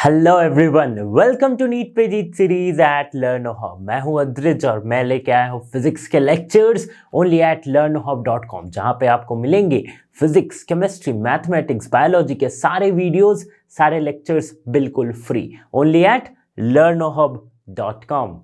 Hello everyone, welcome to NEET पे जीत series eight लर्नोहब। मैं हूं अद्रिज और मैं लेके आया हूं फिजिक्स के लेक्चर्स ओनली एट learnohub.com, जहां पे आपको मिलेंगे फिजिक्स, केमिस्ट्री, मैथमेटिक्स, बायोलॉजी के सारे वीडियोस, सारे लेक्चर्स बिल्कुल फ्री ओनली एट learnohub.com।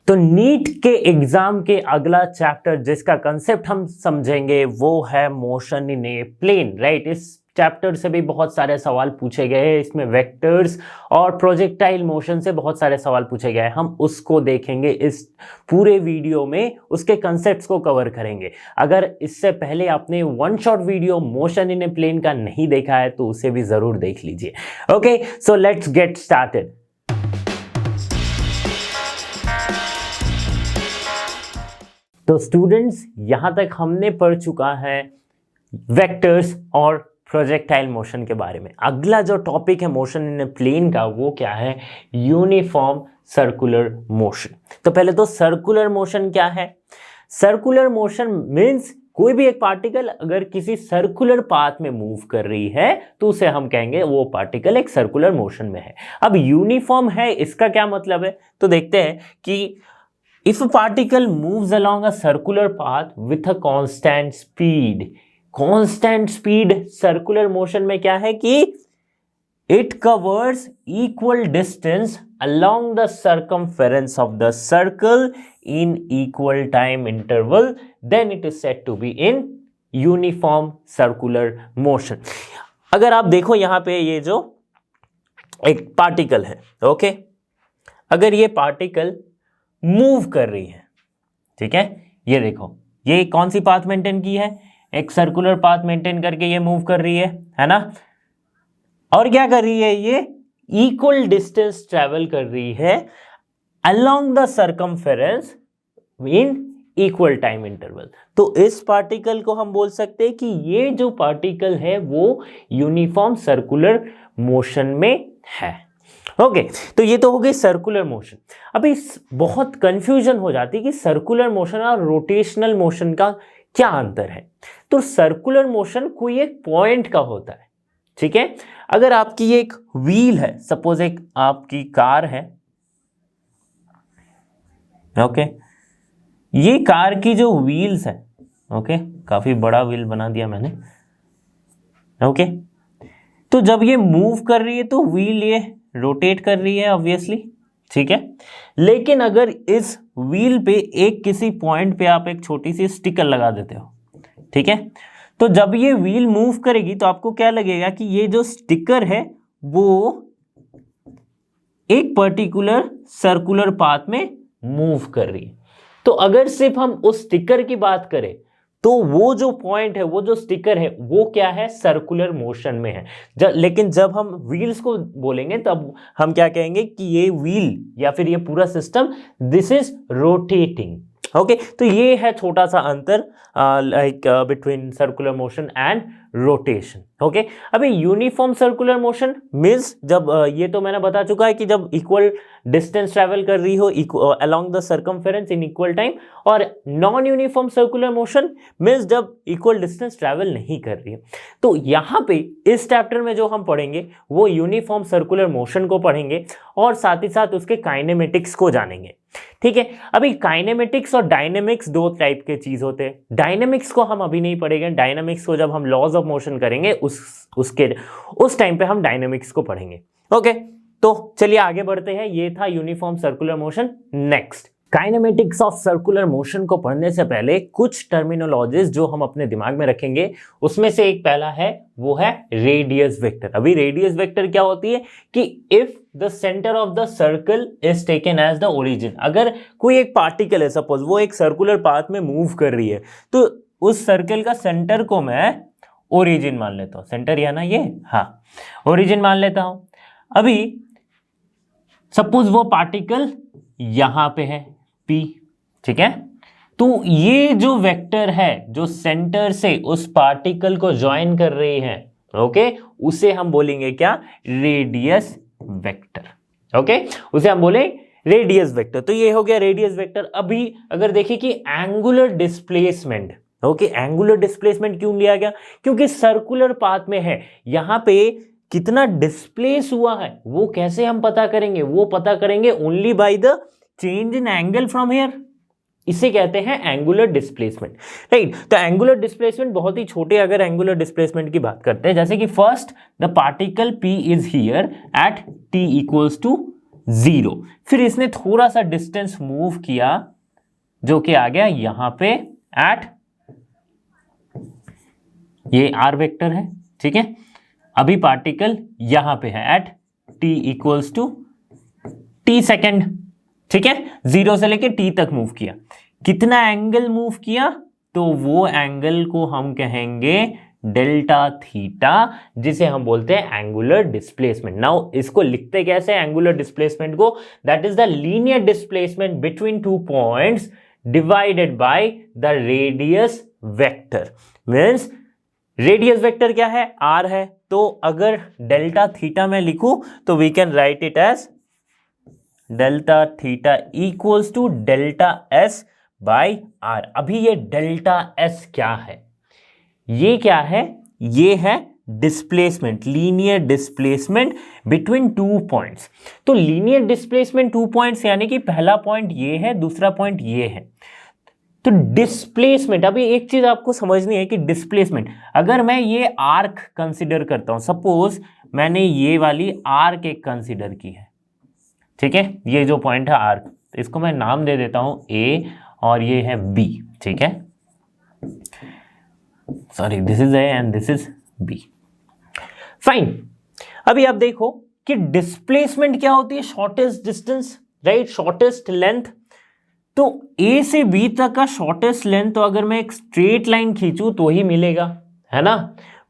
तो नीट के एग्जाम के अगला चैप्टर जिसका कंसेप्ट हम समझेंगे वो है motion in a plane, right. इस चैप्टर से भी बहुत सारे सवाल पूछे गए हैं। इसमें वेक्टर्स और प्रोजेक्टाइल मोशन से बहुत सारे सवाल पूछे गए हैं। हम उसको देखेंगे इस पूरे वीडियो में, उसके कंसेप्ट्स को कवर करेंगे। अगर इससे पहले आपने one shot video motion in a plane का नहीं देखा है तो उसे भी जरूर देख लीजिए। Okay, so let's get started. तो स्टूडेंट्स, यहां तक हमने पढ़ चुका है वेक्टर्स और प्रोजेक्टाइल मोशन के बारे में। अगला जो टॉपिक है मोशन इन ए प्लेन का, वो क्या है? Uniform circular motion. तो पहले तो सर्कुलर मोशन क्या है? सर्कुलर मोशन मीन्स कोई भी एक पार्टिकल अगर किसी सर्कुलर पाथ में मूव कर रही है तो उसे हम कहेंगे वो पार्टिकल एक सर्कुलर मोशन में है। अब यूनिफॉर्म है, इसका क्या मतलब है? तो देखते हैं कि if a particle moves along a circular path with a constant speed, constant speed circular motion में क्या है कि it covers equal distance along the circumference of the circle in equal time interval, then it is said to be in uniform circular motion। अगर आप देखो यहाँ पे ये जो एक पार्टिकल है, ओके, अगर ये पार्टिकल मूव कर रही है, ठीक है, ये देखो, ये कौन सी पाथ मेंटेन की है? एक सर्कुलर पाथ मेंटेन करके ये मूव कर रही है ना। और क्या कर रही है? ये इक्वल डिस्टेंस ट्रेवल कर रही है along the circumference in equal time interval. तो इस पार्टिकल को हम बोल सकते हैं कि ये जो पार्टिकल है वो यूनिफॉर्म सर्कुलर मोशन में है। ओके, तो ये तो हो गई सर्कुलर मोशन। अब इस बहुत कंफ्यूजन हो जाती है कि सर्कुलर मोशन और रोटेशनल मोशन का क्या अंतर है। तो सर्कुलर मोशन कोई एक पॉइंट का होता है, ठीक है। अगर आपकी एक व्हील है, सपोज एक आपकी कार है, ओके, ये कार की जो व्हील्स है, ओके, काफी बड़ा व्हील बना दिया मैंने, ओके, तो जब ये मूव कर रही है तो व्हील ये रोटेट कर रही है ऑब्वियसली, ठीक है। लेकिन अगर इस व्हील पे एक किसी पॉइंट पे आप एक छोटी सी स्टिकर लगा देते हो, ठीक है, तो जब ये व्हील मूव करेगी तो आपको क्या लगेगा कि ये जो स्टिकर है वो एक पर्टिकुलर सर्कुलर पाथ में मूव कर रही है। तो अगर सिर्फ हम उस स्टिकर की बात करें तो वो जो पॉइंट है, वो जो स्टिकर है, वो क्या है? सर्कुलर मोशन में है। लेकिन जब हम व्हील्स को बोलेंगे तब हम क्या कहेंगे कि ये व्हील या फिर ये पूरा system this is rotating. Okay, तो ये है छोटा सा अंतर like between circular motion and rotation. Okay, अभी यूनिफॉर्म सर्कुलर मोशन मीन्स जब ये तो मैंने बता चुका है कि जब इक्वल डिस्टेंस ट्रेवल कर रही हो along the circumference in equal time, और non uniform circular motion means जब इक्वल डिस्टेंस ट्रेवल नहीं कर रही है। तो यहाँ पे इस चैप्टर में जो हम पढ़ेंगे वो यूनिफॉर्म सर्कुलर मोशन को पढ़ेंगे और साथ ही साथ उसके काइनेमेटिक्स को जानेंगे, ठीक है। अभी काइनेमेटिक्स और डायनेमिक्स दो टाइप के चीज होते हैं। डायनेमिक्स को हम अभी नहीं पढ़ेंगे, डायनेमिक्स को जब हम लॉज ऑफ मोशन करेंगे उस टाइम पे हम डायनेमिक्स को पढ़ेंगे। ओके, तो चलिए आगे बढ़ते हैं। ये था uniform circular motion. Next, kinematics of circular motion को पढ़ने से पहले कुछ टर्मिनोलॉजीज जो हम अपने दिमाग में रखेंगे, उसमें से एक पहला है वो है रेडियस वेक्टर। अभी रेडियस वेक्टर क्या होती है कि if the centre of the circle is taken as the origin, अगर कोई एक पार्टिकल है, सपोज वो एक सर्कुलर पाथ में मूव कर रही है, तो उस सर्कल का सेंटर को मैं ओरिजिन मान लेता हूं। सेंटर या ना ये, हाँ, ओरिजिन मान लेता हूं। अभी सपोज वो पार्टिकल यहां पे है P, ठीक है, तो ये जो वेक्टर है जो सेंटर से उस पार्टिकल को ज्वाइन कर रही है, ओके, उसे हम बोलेंगे क्या? Radius vector. ओके, उसे हम बोले रेडियस वेक्टर। तो ये हो गया रेडियस वेक्टर। अभी अगर देखिए कि angular displacement, okay, angular displacement क्यों लिया गया? क्योंकि सर्कुलर पाथ में है, यहां पे कितना डिस्प्लेस हुआ है वो कैसे हम पता करेंगे? वो पता करेंगे only by the change in angle from here. इसे कहते हैं एंगुलर डिस्प्लेसमेंट, राइट। तो एंगुलर डिस्प्लेसमेंट बहुत ही छोटे, अगर एंगुलर डिस्प्लेसमेंट की बात करते हैं, जैसे कि first the particle P is here at t equals to 0, फिर इसने थोड़ा सा डिस्टेंस मूव किया जो कि आ गया यहां पे एट, ये r वेक्टर है, ठीक है। अभी पार्टिकल यहां पे है at t equals to t second, ठीक है, 0 से लेके t तक मूव किया। कितना एंगल मूव किया? तो वो एंगल को हम कहेंगे डेल्टा थीटा, जिसे हम बोलते हैं एंगुलर डिस्प्लेसमेंट। नाउ इसको लिखते कैसे एंगुलर डिस्प्लेसमेंट को? That is the linear displacement between two points divided by the radius vector. Means radius vector क्या है? r है। तो अगर डेल्टा थीटा में लिखूं तो we can write it as delta theta equals to delta S by R. अभी ये डेल्टा एस क्या है? ये क्या है? ये है displacement, linear displacement between two points. तो लीनियर डिस्प्लेसमेंट टू पॉइंट्स यानी कि पहला पॉइंट ये है, दूसरा पॉइंट ये है। तो डिस्प्लेसमेंट, अभी एक चीज आपको समझनी है कि डिस्प्लेसमेंट, अगर मैं ये आर्क कंसिडर करता हूं, सपोज मैंने ये वाली आर्क एक कंसिडर की है, ठीक है, ये जो पॉइंट है आर्क, तो इसको मैं नाम दे देता हूं ए और ये है बी, ठीक है, sorry this is A and this is B, fine. अभी आप देखो कि डिस्प्लेसमेंट क्या होती है? Shortest distance, right, shortest length. तो ए से बी तक का शॉर्टेस्ट लेंथ तो अगर मैं एक स्ट्रेट लाइन खींचूं तो ही मिलेगा, है ना।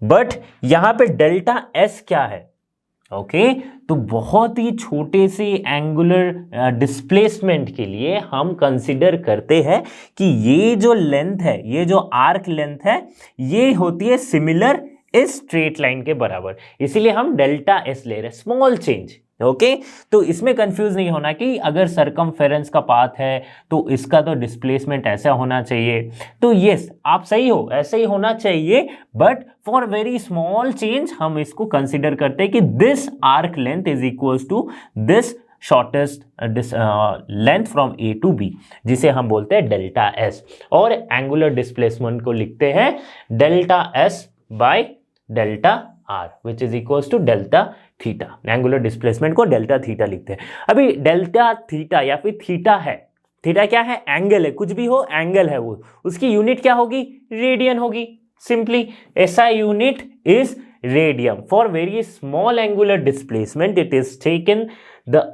बट यहां पे डेल्टा एस क्या है? ओके, तो बहुत ही छोटे से एंगुलर डिस्प्लेसमेंट के लिए हम कंसिडर करते हैं कि ये जो लेंथ है, ये जो आर्क लेंथ है, ये होती है सिमिलर इस स्ट्रेट लाइन के बराबर, इसीलिए हम डेल्टा एस ले रहे हैं, स्मॉल चेंज। ओके, तो इसमें कंफ्यूज नहीं होना कि अगर सरकमफेरेंस का पाथ है तो इसका तो डिस्प्लेसमेंट ऐसा होना चाहिए। तो यस, आप सही हो, ऐसे ही होना चाहिए, but for very small change हम इसको कंसिडर करते हैं कि this arc length is equals to this shortest length from A to B, जिसे हम बोलते हैं डेल्टा एस। और एंगुलर डिस्प्लेसमेंट को लिखते हैं delta S by delta R which is equals to delta theta. Angular displacement को डेल्टा थीटा लिखते हैं। अभी डेल्टा थीटा या फिर थीटा है, थीटा क्या है? एंगल है, कुछ भी हो एंगल है वो, उसकी यूनिट क्या होगी? रेडियन होगी। Simply SI unit is radian. For very small angular displacement it is taken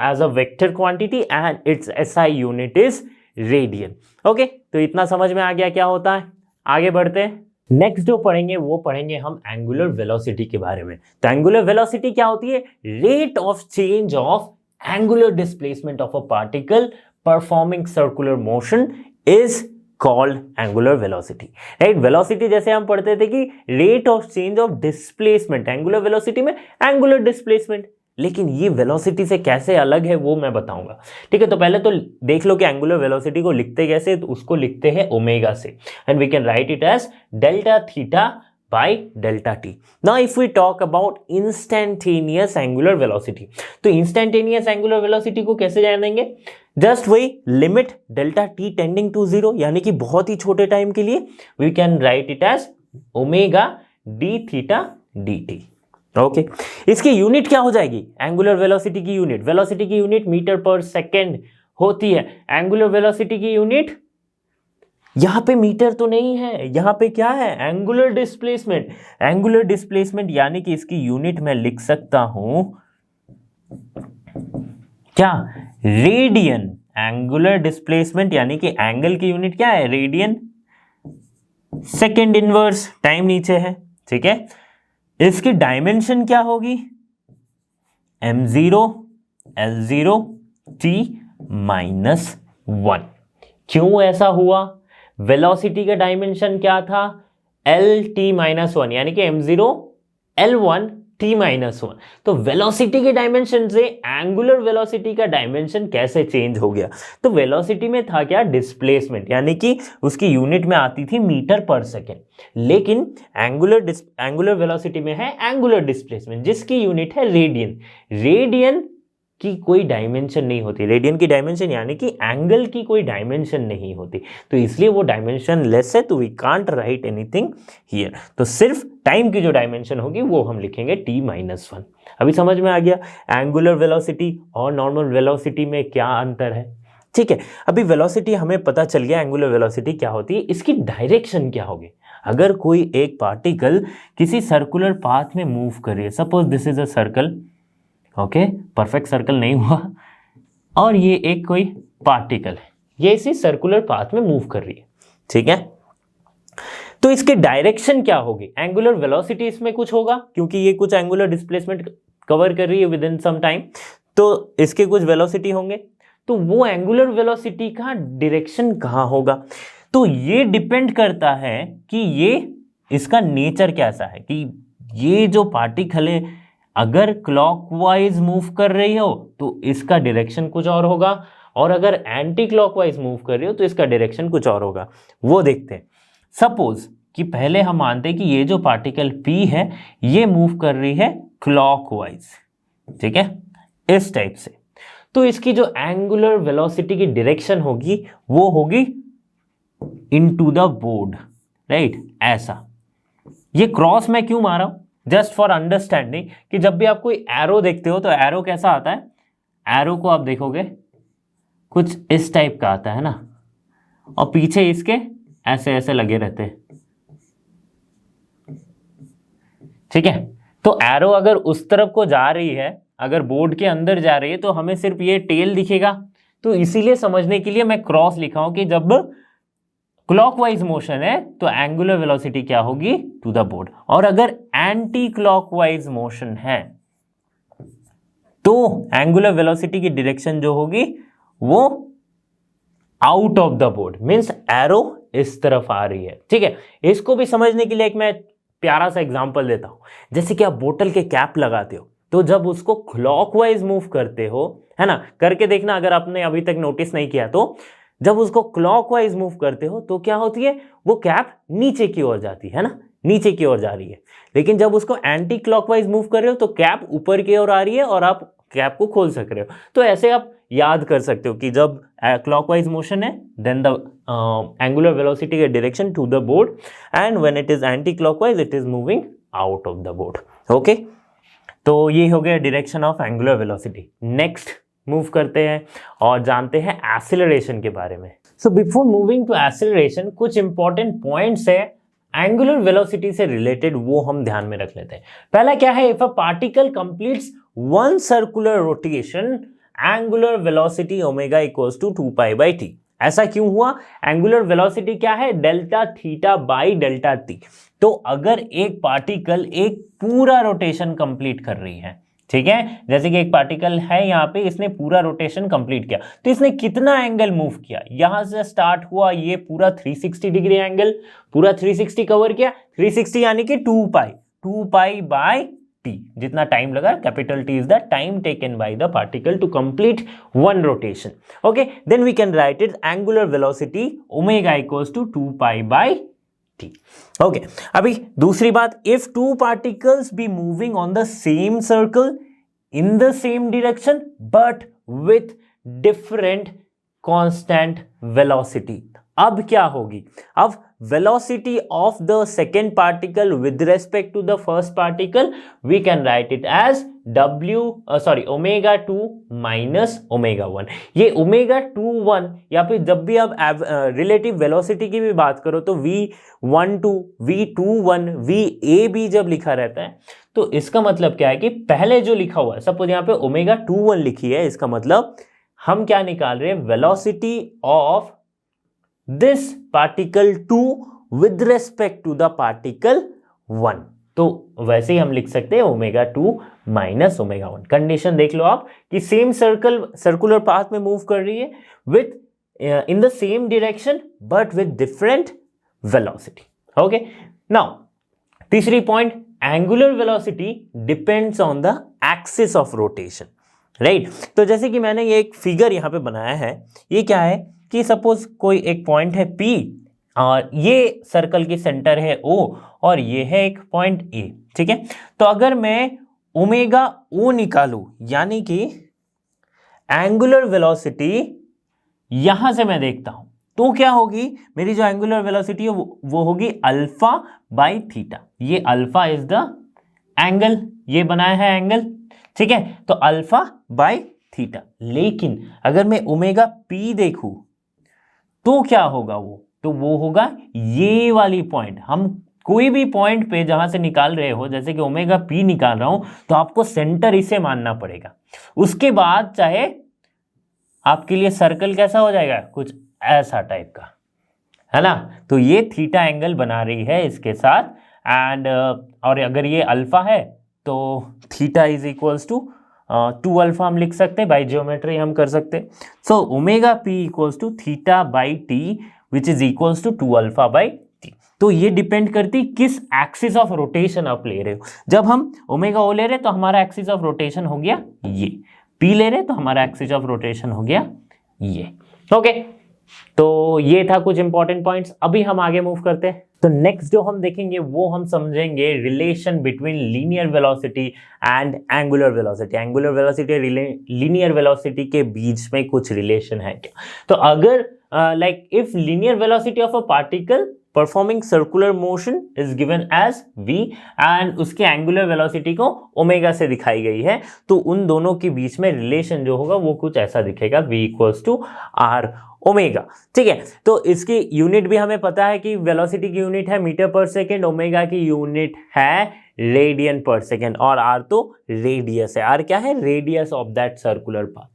as a vector quantity and its SI unit is radian. Okay, तो इतना समझ में आ गया क्या होता है। आगे बढ़ते हैं, नेक्स्ट जो पढ़ेंगे वो पढ़ेंगे हम एंगुलर वेलोसिटी के बारे में। तो एंगुलर वेलोसिटी क्या होती है? Rate of change of angular displacement of a particle performing circular motion is called angular velocity, right. Velocity जैसे हम पढ़ते थे कि rate of change of displacement, angular velocity में एंगुलर डिस्प्लेसमेंट, लेकिन ये वेलोसिटी से कैसे अलग है वो मैं बताऊंगा, ठीक है। तो पहले तो देख लो कि एंगुलर वेलोसिटी को लिखते कैसे, तो उसको लिखते हैं ओमेगा से, and we can write it as delta theta by delta T. Now if we talk about instantaneous angular velocity, तो इंस्टेंटेनियस एंगुलर वेलोसिटी को कैसे जानेंगे? जस्ट वही limit delta T tending to zero, यानी कि बहुत ही छोटे टाइम के लिए we can write it as omega D theta D T. Okay, इसकी यूनिट क्या हो जाएगी? एंगुलर वेलोसिटी की यूनिट, वेलोसिटी की यूनिट मीटर पर सेकेंड होती है। एंगुलर वेलोसिटी की यूनिट यहां पे मीटर तो नहीं है, यहां पे क्या है? Angular displacement. एंगुलर डिस्प्लेसमेंट यानी कि इसकी यूनिट मैं लिख सकता हूं क्या? रेडियन। एंगुलर डिस्प्लेसमेंट यानी कि एंगल की यूनिट क्या है? रेडियन सेकेंड इनवर्स, टाइम नीचे है, ठीक है। इसकी डायमेंशन क्या होगी? m0 l0 t minus 1। क्यों ऐसा हुआ? वेलोसिटी का डायमेंशन क्या था? l t माइनस 1, यानी कि m0 l1 t-1। तो वेलोसिटी के डायमेंशन से एंगुलर वेलोसिटी का डायमेंशन कैसे चेंज हो गया? तो वेलोसिटी में था क्या? डिस्प्लेसमेंट, यानी कि उसकी यूनिट में आती थी मीटर पर सेकेंड, लेकिन एंगुलर वेलोसिटी में है एंगुलर डिस्प्लेसमेंट, जिसकी यूनिट है रेडियन। रेडियन की कोई डायमेंशन नहीं होती, रेडियन की डायमेंशन यानी कि एंगल की कोई डायमेंशन नहीं होती, तो इसलिए वो डायमेंशन लेस है, तो we can't write anything here. तो सिर्फ टाइम की जो डायमेंशन होगी वो हम लिखेंगे t-1। अभी समझ में आ गया एंगुलर वेलोसिटी और नॉर्मल वेलोसिटी में क्या अंतर है? ठीक है, अभी वेलोसिटी हमें पता चल गया, एंगुलर वेलोसिटी क्या होती है, इसकी डायरेक्शन क्या होगी। अगर कोई एक पार्टिकल किसी सर्कुलर पाथ में मूव करे, suppose this is a circle, okay, perfect circle नहीं हुआ, और ये एक कोई पार्टिकल है, ये इसी सर्कुलर पाथ में मूव कर रही है, ठीक है, तो इसके डायरेक्शन क्या होगी? एंगुलर वेलोसिटी इसमें कुछ होगा, क्योंकि ये कुछ एंगुलर डिस्प्लेसमेंट कवर कर रही है विद इन सम टाइम, तो इसके कुछ वेलोसिटी होंगे, तो वो एंगुलर वेलोसिटी का डायरेक्शन कहाँ होगा? तो ये डिपेंड करता है कि ये इसका नेचर कैसा है, कि ये जो पार्टिकल है अगर क्लॉकवाइज मूव कर रही हो तो इसका डायरेक्शन कुछ और होगा, और अगर एंटी क्लॉकवाइज मूव कर रही हो तो इसका डायरेक्शन कुछ और होगा, वो देखते हैं। सपोज कि पहले हम मानते हैं कि ये जो पार्टिकल P है ये मूव कर रही है क्लॉकवाइज, ठीक है, इस टाइप से, तो इसकी जो एंगुलर वेलोसिटी की डायरेक्शन होगी वो होगी इनटू द बोर्ड, राइट, ऐसा। ये क्रॉस मैं क्यों मारा हूं? जस्ट फॉर अंडरस्टैंडिंग कि जब भी आप कोई एरो देखते हो तो एरो कैसा आता है, एरो को आप देखोगे कुछ इस टाइप का आता है ना, और पीछे इसके ऐसे ऐसे लगे रहते हैं, ठीक है। तो एरो अगर उस तरफ को जा रही है, अगर बोर्ड के अंदर जा रही है, तो हमें सिर्फ ये टेल दिखेगा, तो इसीलिए समझने के लिए मैं क्रॉस लिखा हूं कि जब क्लॉकवाइज मोशन है तो एंगुलर वेलोसिटी क्या होगी? To the board. और अगर एंटी क्लॉकवाइज मोशन है तो एंगुलर वेलोसिटी की डायरेक्शन जो होगी वो out of the board, means arrow इस तरफ आ रही है, ठीक है। इसको भी समझने के लिए एक मैं प्यारा सा एग्जांपल देता हूं। जैसे कि आप बोतल के कैप लगाते हो, तो जब उसको क्लॉकवाइज मूव करते हो, है ना, करके देखना अगर आपने अभी तक नोटिस नहीं किया तो, जब उसको क्लॉकवाइज मूव करते हो तो क्या होती है, वो कैप नीचे की ओर जाती है ना, नीचे की ओर जा रही है। लेकिन जब उसको एंटी क्लॉकवाइज मूव कर रहे हो तो कैप ऊपर की ओर आ रही है और आप कैप को खोल सक रहे हो। तो ऐसे आप याद कर सकते हो कि जब क्लॉकवाइज मोशन है देन द एंगुलर वेलोसिटी के direction to the board, and when it is anticlockwise it is moving out of the board. Okay, तो ये हो गया direction of angular velocity. Next move करते हैं और जानते हैं एक्सीलरेशन के बारे में। So before moving to acceleration कुछ इंपॉर्टेंट पॉइंट्स है एंगुलर वेलोसिटी से रिलेटेड, वो हम ध्यान में रख लेते हैं। पहला क्या है, if a particle completes one circular rotation angular velocity omega equals to 2π/t। ऐसा क्यों हुआ? एंगुलर वेलोसिटी क्या है? Delta theta by delta T. तो अगर एक पार्टिकल एक पूरा रोटेशन कंप्लीट कर रही है, ठीक है, जैसे कि एक पार्टिकल है यहाँ पे, इसने पूरा रोटेशन कंप्लीट किया, तो इसने कितना एंगल मूव किया? यहां से स्टार्ट हुआ ये पूरा 360 डिग्री एंगल, पूरा 360 कवर किया, 360 यानी कि 2π/t, जितना टाइम लगा, capital T is the time taken by the particle to complete one rotation. Okay, then we can write it angular velocity omega equals to 2π/t। Okay, अभी दूसरी बात, if two particles be moving on the same circle in the same direction but with different constant velocity, अब क्या होगी? अब velocity of the second particle with respect to the first particle we can write it as ω2 minus ω1। ये ω21, या फिर जब भी आप रिलेटिव वेलोसिटी की भी बात करो तो v12, v21, va जब लिखा रहता है तो इसका मतलब क्या है कि पहले जो लिखा हुआ है, सपोज यहाँ पे ω21 लिखी है, इसका मतलब हम क्या निकाल रहे हैं? Velocity of this particle 2 with respect to the particle 1। तो वैसे ही हम लिख सकते हैं ω2 माइनस ω1। कंडीशन देख लो आप कि सेम सर्कुलर पाथ में मूव कर रही है with in the same direction but with different velocity. Okay, now तीसरी point, angular velocity depends on the axis of rotation, right. तो जैसे कि मैंने ये एक फिगर यहाँ पे बनाया है, ये क्या है कि सपोज कोई एक पॉइंट है P और ये सर्कल की सेंटर है O और ये है एक पॉइंट A, ठीक है। तो अगर मैं ओमेगा O निकालूं, यानी कि एंगुलर वेलोसिटी यहां से मैं देखता हूं, तो क्या होगी मेरी जो एंगुलर वेलोसिटी है वो होगी अल्फा बाई थीटा। ये अल्फा इज द एंगल, ये बनाया है एंगल, ठीक है। तो अल्फा बाई थीटा। लेकिन अगर मैं ओमेगा P देखूं तो क्या होगा तो वो होगा ये वाली पॉइंट। हम कोई भी पॉइंट पे जहां से निकाल रहे हो, जैसे कि ओमेगा P निकाल रहा हूं, तो आपको सेंटर इसे मानना पड़ेगा। उसके बाद चाहे आपके लिए सर्कल कैसा हो जाएगा, कुछ ऐसा टाइप का, है ना। तो ये थीटा एंगल बना रही है इसके साथ, एंड और अगर ये अल्फा है तो theta is equals to 2 alpha हम लिख सकते हैं, बाई जियोमेट्री हम कर सकते हैं। So omega P equals to theta by T which is equals to 2 alpha by T. तो ये डिपेंड करती किस एक्सिस ऑफ रोटेशन आप ले रहे हो। जब हम ओमेगा ओ ले रहे तो हमारा एक्सिस ऑफ रोटेशन हो गया ये, पी ले रहे तो हमारा एक्सिस ऑफ रोटेशन हो गया ये, ओके। तो ये था कुछ इंपॉर्टेंट पॉइंट्स। अभी हम आगे मूव करते हैं। तो नेक्स्ट जो हम देखेंगे वो हम समझेंगे relation between linear velocity and angular velocity. Angular velocity और लीनियर वेलोसिटी के बीच में कुछ रिलेशन है क्या। तो अगर like if linear velocity of a particle performing circular motion is given as v and उसके एंगुलर वेलोसिटी को ओमेगा से दिखाई गई है, तो उन दोनों के बीच में रिलेशन जो होगा वो कुछ ऐसा दिखेगा, v equals to R omega, ठीक है। तो इसकी यूनिट भी हमें पता है कि वेलोसिटी की यूनिट है मीटर पर सेकेंड, ओमेगा की यूनिट है रेडियन पर सेकेंड, और आर तो रेडियस है। आर क्या है, radius of that circular path,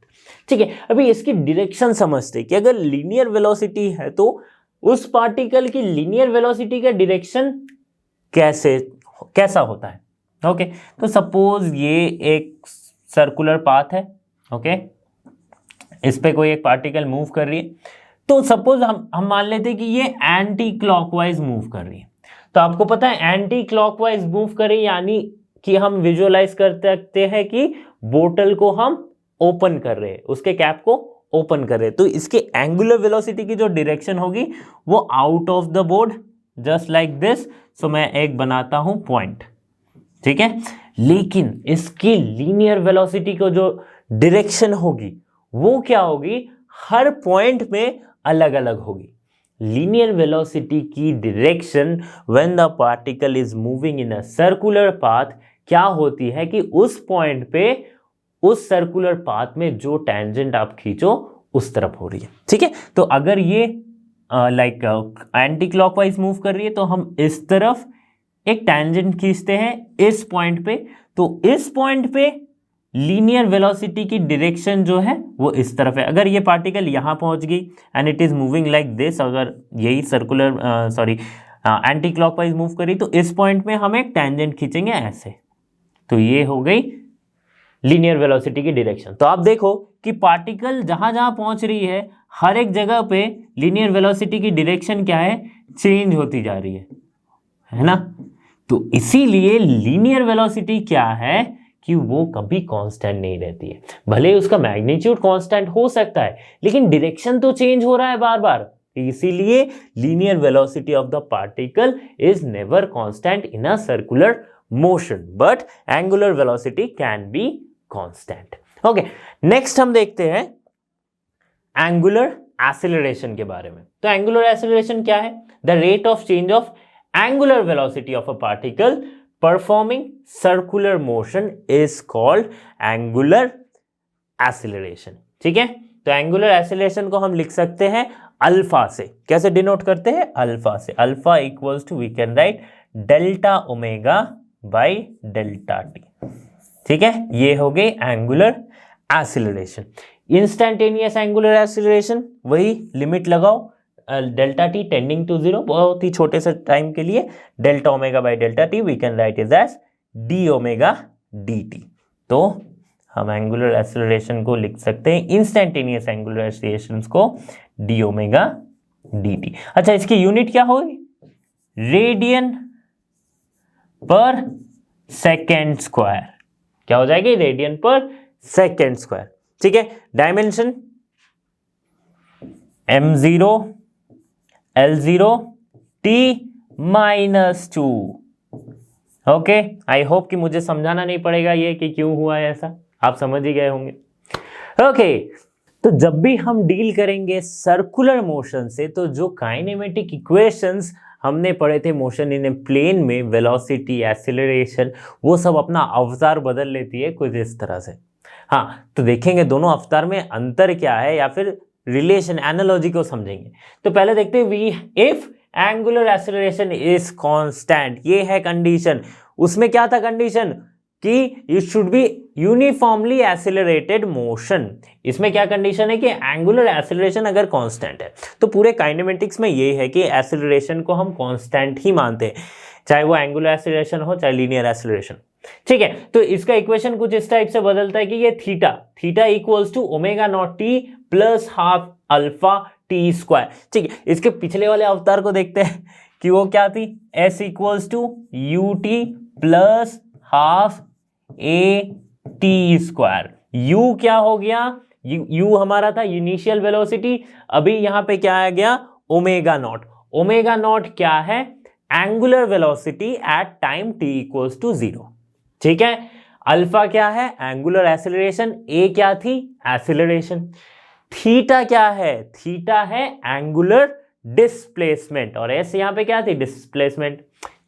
ठीक है। अभी इसकी डायरेक्शन समझते कि अगर लीनियर वेलोसिटी है तो उस पार्टिकल की लीनियर वेलोसिटी का डायरेक्शन कैसा होता है, ओके। तो सपोज ये एक सर्कुलर पाथ है, ओके, इस पे कोई एक पार्टिकल मूव कर रही है। तो सपोज हम मान लेते हैं कि ये एंटी क्लॉकवाइज मूव कर रही है। तो आपको पता है एंटी क्लॉकवाइज मूव कर रही है, यानी कि हम विजुअलाइज कर सकते हैं कि बोतल को हम ओपन कर रहे हैं, उसके कैप को ओपन कर रहे हैं। तो इसके एंगुलर वेलोसिटी की जो डायरेक्शन होगी वो out of the board, just like this. So मैं एक बनाता हूं पॉइंट, ठीक है। लेकिन इसकी लीनियर वेलोसिटी को जो डायरेक्शन होगी वो क्या होगी, हर पॉइंट में अलग अलग होगी। लीनियर वेलोसिटी की direction when the particle is moving in a circular path क्या होती है कि उस पॉइंट पे उस सर्कुलर पाथ में जो टेंजेंट आप खींचो उस तरफ हो रही है, ठीक है। तो अगर ये लाइक एंटी क्लॉकवाइज मूव कर रही है तो हम इस तरफ एक टेंजेंट खींचते हैं इस पॉइंट पे। तो इस पॉइंट पे लीनियर वेलोसिटी की डायरेक्शन जो है वो इस तरफ है। अगर ये पार्टिकल यहां पहुंच गई and it is moving like this, अगर यही सर्कुलर एंटी क्लॉकवाइज मूव करी तो इस पॉइंट में हम एक टेंजेंट खींचेंगे ऐसे। तो ये हो गई लीनियर वेलोसिटी की डायरेक्शन। तो आप देखो कि पार्टिकल जहां जहां पहुंच रही है हर एक जगह पे लीनियर वेलोसिटी की डायरेक्शन क्या है, चेंज होती जा रही है ना। तो इसीलिए लीनियर वेलोसिटी क्या है कि वो कभी कांस्टेंट नहीं रहती है। भले उसका मैग्नीट्यूड कांस्टेंट हो सकता है लेकिन डायरेक्शन तो चेंज हो रहा है बार बार। इसीलिए linear velocity of the particle is never constant in a circular motion, but angular velocity can be constant, okay. Next हम देखते हैं एंगुलर एक्सेलरेशन के बारे में। तो एंगुलर एक्सेलरेशन क्या है, the rate of change of angular velocity of a particle performing circular motion is called angular acceleration, ठीक है। तो एंगुलर एक्सेलरेशन को हम लिख सकते हैं अल्फा से। कैसे डिनोट करते हैं, अल्फा से। Alpha equals to we can write delta omega by delta T, ठीक है। ये हो गई angular acceleration. Instantaneous angular acceleration, वही लिमिट लगाओ delta T tending to zero, बहुत ही छोटे से टाइम के लिए delta omega by delta T we can write is as D omega D T. तो हम एंगुलर एक्सेलरेशन को लिख सकते हैं, इंस्टैन्टेनियस एंगुलर एक्सेलरेशन को डी ओमेगा डी टी। अच्छा, इसकी यूनिट क्या होगी, रेडियन पर सेकेंड स्क्वायर, क्या हो जाएगी, रेडियन पर सेकेंड स्क्वायर। ठीक है, dimension m0 L0 t -2। Okay, I hope कि मुझे समझाना नहीं पड़ेगा ये कि क्यों हुआ है ऐसा, आप समझ ही गए होंगे। ओके, तो जब भी हम डील करेंगे सर्कुलर मोशन से, तो जो काइनेमेटिक इक्वेशंस हमने पढ़े थे मोशन इन ए प्लेन में, वेलोसिटी, एक्सीलरेशन, वो सब अपना अवतार बदल लेती है कुछ इस तरह से। हाँ, तो देखेंगे दोनों अवतार में अंतर क्या है या फिर रिलेशन, एनालॉजी को समझेंगे। तो पहले देखते हैं we if angular acceleration is constant, ये है कंडीशन। उसमें क्या था कंडीशन कि it should be uniformly accelerated motion. इसमें क्या कंडीशन है कि एंगुलर एक्सीलरेशन अगर कांस्टेंट है, तो पूरे काइनेमेटिक्स में ये है कि एक्सीलरेशन को हम कांस्टेंट ही मानते हैं, चाहे वो एंगुलर एक्सीलरेशन हो चाहे लीनियर एक्सीलरेशन। ठीक है, तो इसका इक्वेशन कुछ इस टाइप से बदलता है कि ये theta equals to omega naught T plus half alpha T square. ठीक है, इसके पिछले वाले अवतार को देखते हैं कि वो क्या थी, S equals to U T plus half A T square. U क्या हो गया, यू हमारा था इनिशियल वेलोसिटी, अभी यहां पे क्या आ गया, ओमेगा नॉट। ओमेगा नॉट क्या है, angular velocity at time T equals to 0। ठीक है, अल्फा क्या है, एंगुलर एक्सीलरेशन, ए क्या थी, एक्सीलरेशन। थीटा क्या है, थीटा है एंगुलर डिस्प्लेसमेंट, और एस यहां पे क्या थी, डिस्प्लेसमेंट।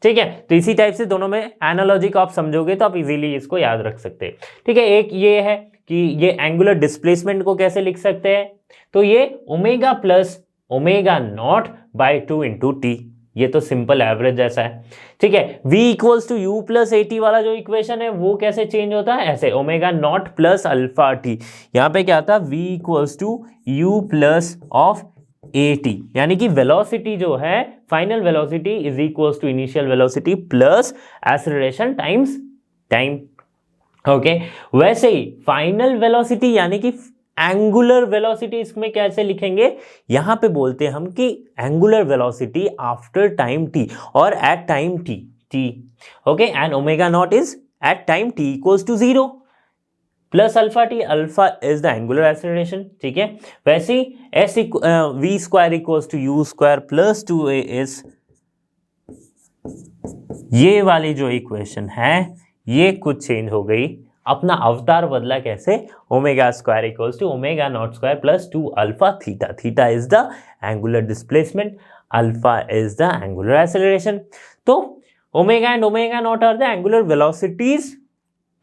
ठीक है, तो इसी टाइप से दोनों में एनालॉजी को आप समझोगे तो आप इजीली इसको याद रख सकते हैं। ठीक है, एक ये है कि ये एंगुलर डिस्प्लेसमेंट को कैसे लिख सकते हैं, तो ये omega plus omega naught by 2 into T, ये तो सिंपल एवरेज जैसा है। ठीक है, v equals to U plus A T वाला जो इक्वेशन है वो कैसे चेंज होता है, ऐसे omega naught plus alpha T, यहाँ पे क्या था, v equals to U plus of A T, यानी कि वेलोसिटी जो है, final velocity is equals to initial velocity plus acceleration times time. Okay, वैसे ही फाइनल वेलोसिटी यानी कि एंगुलर वेलोसिटी इसमें कैसे लिखेंगे, यहां पे बोलते हैं हम कि angular velocity after time T और at time T. Okay, and omega not is at time T equals to 0 plus alpha T, alpha is the angular acceleration. ठीक है, वैसे ही S V square equals to U square plus 2a is, ये वाली जो equation है ये कुछ चेंज हो गई, अपना अवतार बदला कैसे, omega square equals to omega not square plus 2 alpha theta. Theta is the angular displacement, alpha is the angular acceleration. तो omega and omega not are the angular velocities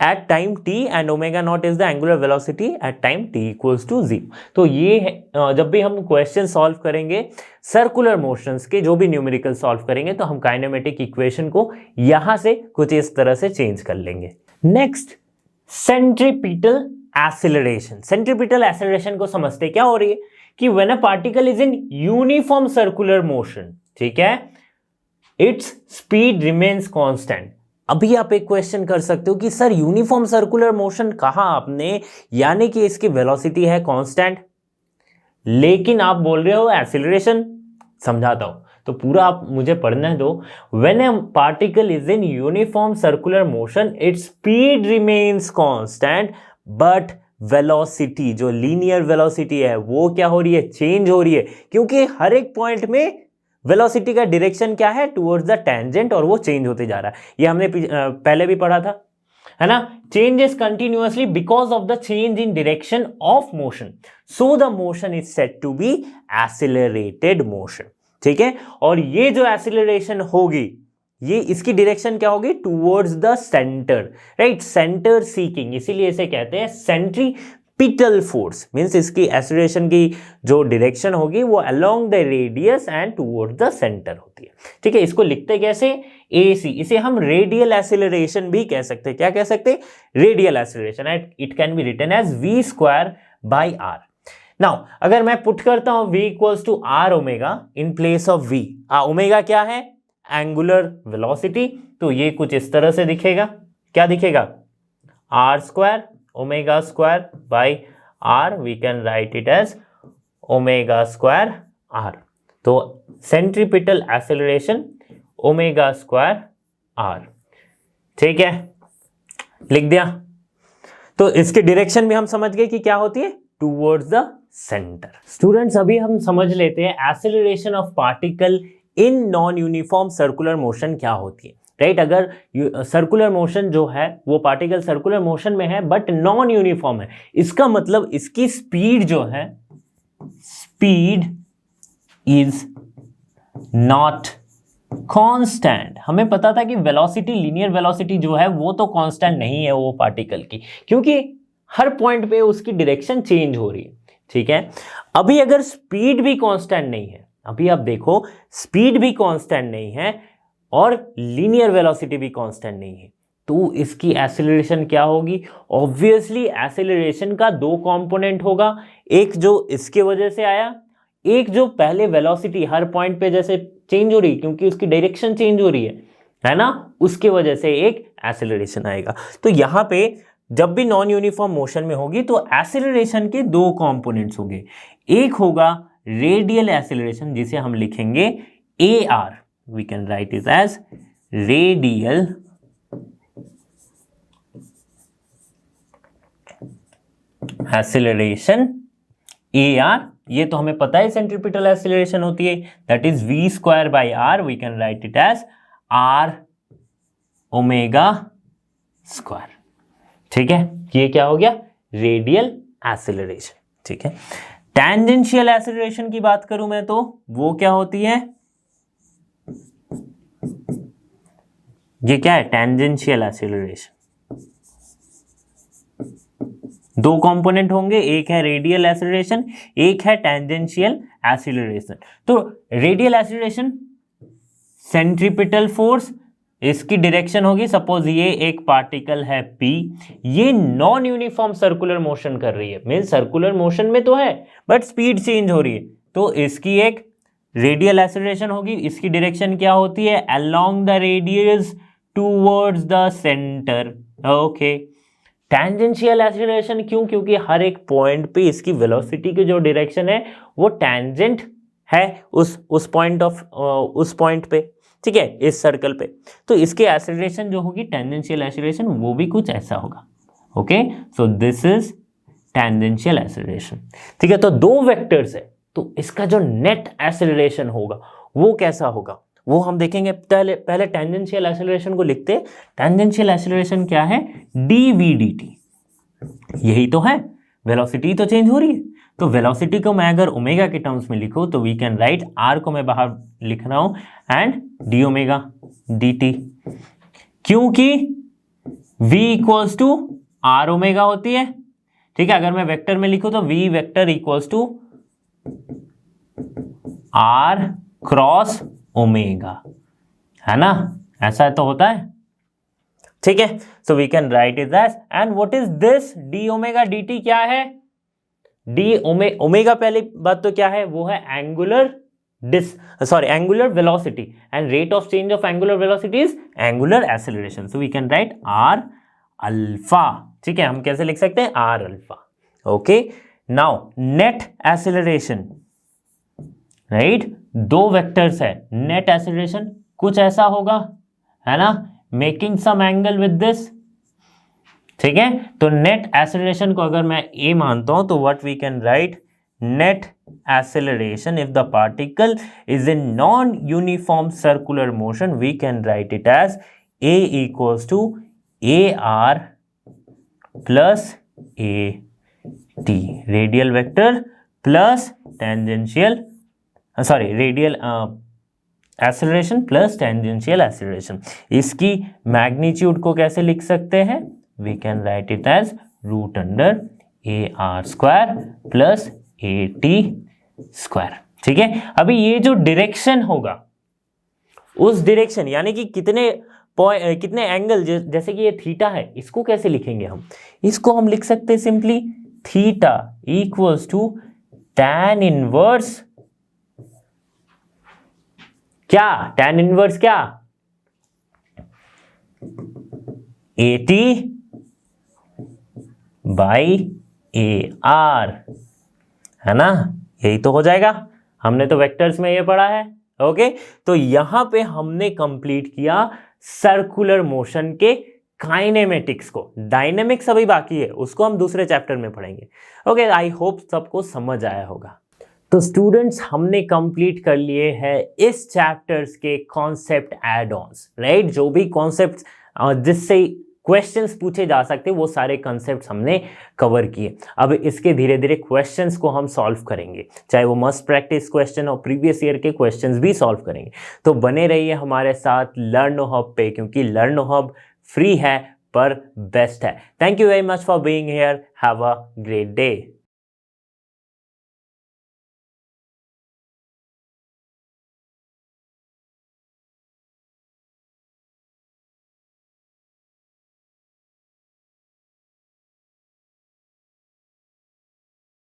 at time t and omega naught is the angular velocity at time t equals to 0। तो ये है, जब भी हम question solve करेंगे circular motions के, जो भी न्यूमेरिकल सॉल्व करेंगे, तो हम काइनेमेटिक इक्वेशन को यहां से कुछ इस तरह से चेंज कर लेंगे। Next, centripetal acceleration. Centripetal acceleration को समझते क्या हो रही है कि when a particle is in uniform circular motion, ठीक है, इट्स स्पीड रिमेन्स कांस्टेंट। अभी आप एक क्वेश्चन कर सकते हो कि सर यूनिफॉर्म सर्कुलर मोशन कहा आपने, यानी कि इसकी वेलोसिटी है कांस्टेंट, लेकिन आप बोल रहे हो एक्सीलरेशन। समझाता हूं, तो पूरा आप मुझे पढ़ना दो। When A particle is in uniform circular motion its speed remains constant, but velocity, जो लीनियर वेलोसिटी है, वो क्या हो रही है, चेंज हो रही है, क्योंकि हर एक पॉइंट में वेलोसिटी का डायरेक्शन क्या है, टुवर्ड्स द टेंजेंट, और वो चेंज होते जा रहा है। ये हमने पहले भी पढ़ा था, है ना। Changes continuously because of the change in direction of motion, so the motion is said to be accelerated motion. ठीक है, और ये जो एक्सीलरेशन होगी, ये इसकी डायरेक्शन क्या होगी, towards the centre, right, centre seeking, इसीलिए इसे कहते हैं सेंट्रीपिटल फोर्स। मींस इसकी एक्सीलरेशन की जो डायरेक्शन होगी वो along the radius and towards the centre होती है। ठीक है, इसको लिखते कैसे, AC, इसे हम रेडियल एक्सीलरेशन भी कह सकते हैं। क्या कह सकते हैं, radial acceleration, and it can be written as v square by r। Now अगर मैं पुट करता हूं v equals to r omega in place of v, omega क्या है, एंगुलर वेलोसिटी, तो ये कुछ इस तरह से दिखेगा। क्या दिखेगा, r square omega square by r, we can write it as omega square r। तो centripetal acceleration omega square r। ठीक है, लिख दिया। तो इसके डायरेक्शन भी हम समझ गए कि क्या होती है, टूवर्ड्स द सेंटर। स्टूडेंट्स अभी हम समझ लेते हैं acceleration of particle in non uniform circular motion क्या होती है। राइट, अगर सर्कुलर मोशन जो है वो पार्टिकल सर्कुलर मोशन में है बट नॉन यूनिफॉर्म है, इसका मतलब इसकी स्पीड जो है, स्पीड इज नॉट कांस्टेंट। हमें पता था कि वेलोसिटी, लीनियर वेलोसिटी जो है वो तो कांस्टेंट नहीं है वो पार्टिकल की, क्योंकि हर पॉइंट पे उसकी डायरेक्शन चेंज हो रही है। ठीक है, अभी अगर स्पीड भी कांस्टेंट नहीं है, अभी आप देखो स्पीड भी कांस्टेंट नहीं है और लीनियर वेलोसिटी भी कांस्टेंट नहीं है, तो इसकी एक्सेलरेशन क्या होगी। ऑब्वियसली एक्सेलरेशन का दो कंपोनेंट होगा, एक जो इसके वजह से आया, एक जो पहले वेलोसिटी हर पॉइंट पे जैसे चेंज हो रही क्योंकि उसकी डायरेक्शन चेंज हो रही है ना, उसके वजह से एक एक्सेलरेशन आएगा। तो यहां पे जब भी नॉन यूनिफॉर्म मोशन में होगी तो एक्सेलरेशन के दो कंपोनेंट्स होंगे, एक होगा रेडियल एक्सेलरेशन जिसे हम लिखेंगे AR, we can write it as radial acceleration AR। ये तो हमें पता है सेंट्रीपिटल एक्सेलरेशन होती है, that is v²/r, we can write it as r omega square. ठीक है, ये क्या हो गया, रेडियल एक्सेलरेशन। ठीक है, टेंजेंशियल एक्सेलरेशन की बात करूं मैं तो वो क्या होती है, ये क्या है, टेंजेंशियल एक्सेलरेशन। दो कंपोनेंट होंगे, एक है रेडियल एक्सेलरेशन, एक है टेंजेंशियल एक्सेलरेशन। तो रेडियल एक्सेलरेशन सेंट्रीपिटल फोर्स, इसकी डायरेक्शन होगी, सपोज ये एक पार्टिकल है P, ये नॉन यूनिफॉर्म सर्कुलर मोशन कर रही है, मीन सर्कुलर मोशन में तो है बट स्पीड चेंज हो रही है, तो इसकी एक रेडियल एक्सेलरेशन होगी। इसकी डायरेक्शन क्या होती है, along the radius towards the centre. Okay, tangential acceleration क्यों, क्योंकि हर एक पॉइंट पे इसकी वेलोसिटी की जो डायरेक्शन है वो टेंजेंट है उस पॉइंट पे। ठीक है, इस सर्कल पे, तो इसके एक्सेलरेशन जो होगी टेंजेंशियल एक्सेलरेशन वो भी कुछ ऐसा होगा। Okay, so this is tangential acceleration. ठीक है, तो दो वेक्टर्स है, तो इसका जो नेट एक्सेलरेशन होगा वो कैसा होगा वो हम देखेंगे। पहले टेंजेंशियल एक्सेलरेशन को लिखते। टेंजेंशियल एक्सेलरेशन क्या है, dv/dt, यही तो है, वेलोसिटी तो चेंज हो रही है, तो वेलोसिटी को मैं अगर ओमेगा के टर्म्स में लिखूं तो वी कैन राइट r को मैं बाहर लिख रहा हूं एंड d⍵dt, क्योंकि v equals to r omega होती है। ठीक है, अगर मैं वेक्टर में लिखूं तो v vector equals to r cross omega, है ना, ऐसा तो होता है। ठीक है, so we can write it as, and what is this d⍵dt क्या है, ओमेगा पहली बात तो क्या है, वो है angular angular velocity, and rate of change of angular velocity is angular acceleration, so we can write r alpha. ठीक है, हम कैसे लिख सकते हैं, r alpha. Okay, now net acceleration, right, दो वेक्टर्स है, नेट एक्सेलरेशन कुछ ऐसा होगा, है ना, making some angle with this. ठीक है, तो नेट एक्सेलरेशन को अगर मैं a मानता हूं तो what we can write, net acceleration if the particle is in non uniform circular motion we can write it as a equals to AR plus AT, radial vector plus tangential radial acceleration plus tangential acceleration. इसकी magnitude को कैसे लिख सकते हैं, we can write it as √AR² plus AT²। ठीक है, अभी ये जो डायरेक्शन होगा उस डायरेक्शन यानी कि कितने एंगल, जैसे कि ये थीटा है, इसको कैसे लिखेंगे हम, इसको हम लिख सकते हैं simply theta equals to tan inverse क्या, tan इनवर्स क्या, AT बाई AR, है ना, यही तो हो जाएगा, हमने तो वेक्टर्स में ये पढ़ा है। ओके, तो यहां पे हमने कंप्लीट किया सर्कुलर मोशन के काइनेमेटिक्स को। डायनेमिक्स अभी बाकी है, उसको हम दूसरे चैप्टर में पढ़ेंगे। ओके, आई होप सबको समझ आया होगा। तो स्टूडेंट्स, हमने कंप्लीट कर लिए हैं इस चैप्टर्स के कॉन्सेप्ट एड ऑन्स, राइट। जो भी कॉन्सेप्ट्स जिससे क्वेश्चंस पूछे जा सकते वो सारे कॉन्सेप्ट्स हमने कवर किए। अब इसके धीरे धीरे क्वेश्चंस को हम सॉल्व करेंगे, चाहे वो मस्ट प्रैक्टिस क्वेश्चन और प्रीवियस ईयर के क्वेश्चंस भी सॉल्व करेंगे। तो बने रहिए हमारे साथ लर्नो हब पे, क्योंकि लर्नो हब फ्री है पर बेस्ट है। Thank you very much for being here. Have a great day.